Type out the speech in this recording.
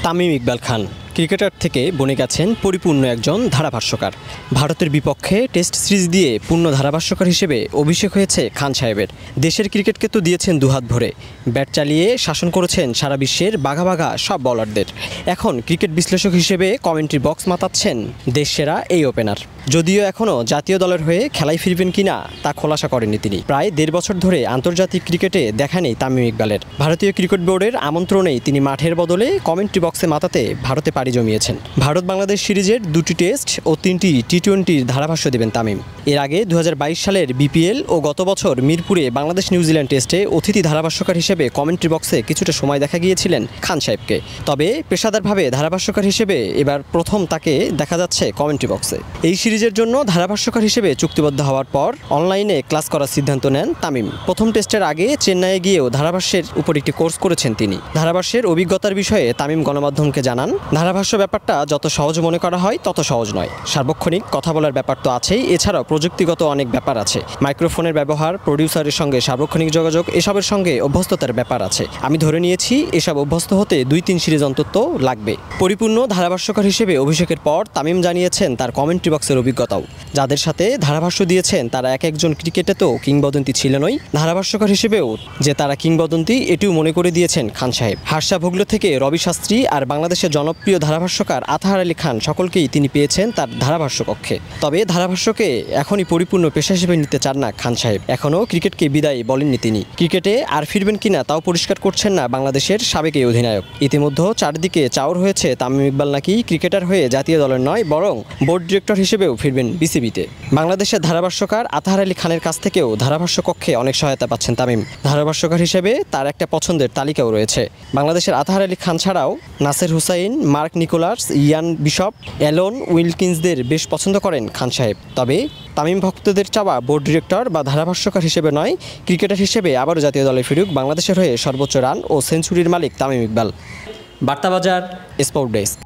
তামিম ইকবাল খান cricketer থেকে বনে গেছেন পরিপূর্ণ একজন ধারাভাষ্যকার। ভারতের বিপক্ষে টেস্ট সিরিজ দিয়ে পূর্ণ ধারাভাষ্যকার হিসেবে অভিষেক হয়েছে খান সাহেবের। দেশের ক্রিকেটকে তো দিয়েছেন দুহাত ভরে, ব্যাট চালিয়ে শাসন করেছেন সারা বিশ্বের বাঘা বাঘা সব বলারদের। এখন ক্রিকেট বিশ্লেষক হিসেবে কমেন্ট্রি বক্স মাতাচ্ছেন দেশসেরা এই ওপেনার। যদিও এখনও জাতীয় দলের হয়ে খেলায় ফিরবেন কিনা তা খোলাসা করেননি তিনি। প্রায় ১.৫ বছর ধরে আন্তর্জাতিক ক্রিকেটে দেখা নেই তামিম ইকবালের। ভারতীয় ক্রিকেট বোর্ডের আমন্ত্রণেই তিনি মাঠের বদলে কমেন্ট্রি বক্সে মাতাতে ভারতে পাড়ি জমিয়েছেন। ভারত বাংলাদেশ সিরিজের ২টি টেস্ট ও ৩টি টি-20-র ধারাভাষ্য দেবেন তামিম। এর আগে ২০২২ সালের বিপিএল ও গত বছর মিরপুরে বাংলাদেশ নিউজিল্যান্ড টেস্টে অতিথি ধারাভাষ্যকার হিসেবে কমেন্ট্রি বক্সে কিছুটা সময় দেখা গিয়েছিলেন খান সাহেবকে। তবে পেশাদারভাবে ধারাভাষ্যকার হিসেবে এবার প্রথম তাকে দেখা যাচ্ছে কমেন্ট্রি বক্সে। এই সিরিজের জন্য ধারাভাষ্যকার হিসেবে চুক্তিবদ্ধ হওয়ার পর অনলাইনে ক্লাস করার সিদ্ধান্ত নেন তামিম। প্রথম টেস্টের আগে চেন্নাইয়ে গিয়েও ধারাভাষ্যের উপর একটি কোর্স করেছেন তিনি। ধারাভাষ্যের অভিজ্ঞতার বিষয়ে তামিম গণমাধ্যমকে জানান, ধারাভাষ্য ব্যাপারটা যত সহজ মনে করা হয় তত সহজ নয়। সার্বক্ষণিক কথা বলার ব্যাপার তো আছেই, এছাড়াও প্রযুক্তিগত অনেক ব্যাপার আছে। মাইক্রোফোনের ব্যবহার, প্রডিউসারের সঙ্গে সার্বক্ষণিক যোগাযোগ, এসবের সঙ্গে অভ্যস্ততার ব্যাপার আছে। আমি ধরে নিয়েছি এসব অভ্যস্ত হতে ২-৩ সিরিজ অন্তত লাগবে। পরিপূর্ণ ধারাভাষ্যকার হিসেবে অভিষেকের পর তামিম জানিয়েছেন তার কমেন্ট্রি বক্সের অভিজ্ঞতাও। যাদের সাথে ধারাভাষ্য দিয়েছেন তারা এক একজন ক্রিকেটে তো কিংবদন্তি ছিলেনই, ধারাভাষ্যকার হিসেবেও যে তারা কিংবদন্তি এটিও মনে করে দিয়েছেন খান সাহেব। হার্ষা ভোগলে থেকে রবি শাস্ত্রী আর বাংলাদেশের জনপ্রিয় ধারাভাষ্যকার আতাহার আলী খান সকলকেই তিনি পেয়েছেন তার ধারাভাষ্য কক্ষে। তবে ধারাভাষ্যকে এখনই পরিপূর্ণ পেশা হিসেবে নিতে চান না খান সাহেব। এখনও ক্রিকেটকে বিদায় বলেননি তিনি। ক্রিকেটে আর ফিরবেন কিনা তাও পরিষ্কার করছেন না বাংলাদেশের সাবেক এই অধিনায়ক। ইতিমধ্যে চারদিকে চাউর হয়েছে তামিম ইকবাল নাকি ক্রিকেটার হয়ে জাতীয় দলের নয় বরং বোর্ড ডিরেক্টর হিসেবেও ফিরবেন বিসিবিতে। বাংলাদেশের ধারাভাষ্যকার আতাহার আলী খানের কাছ থেকেও ধারাভাষ্য কক্ষে অনেক সহায়তা পাচ্ছেন তামিম। ধারাভাষ্যকার হিসেবে তার একটা পছন্দের তালিকাও রয়েছে। বাংলাদেশের আতাহার আলী খান ছাড়াও Nasser Hussain, Mark Nicholas, Ian Bishop, Alan উইলকিন্সদের বেশ পছন্দ করেন খান সাহেব। তবে তামিম ভক্তদের চাওয়া বোর্ড ডিরেক্টর বা ধারাভাষ্যকার হিসেবে নয়, ক্রিকেটার হিসেবে আবারও জাতীয় দলে ফিরুক বাংলাদেশের হয়ে সর্বোচ্চ রান ও সেঞ্চুরির মালিক তামিম ইকবাল। Bartabazar, sport desk.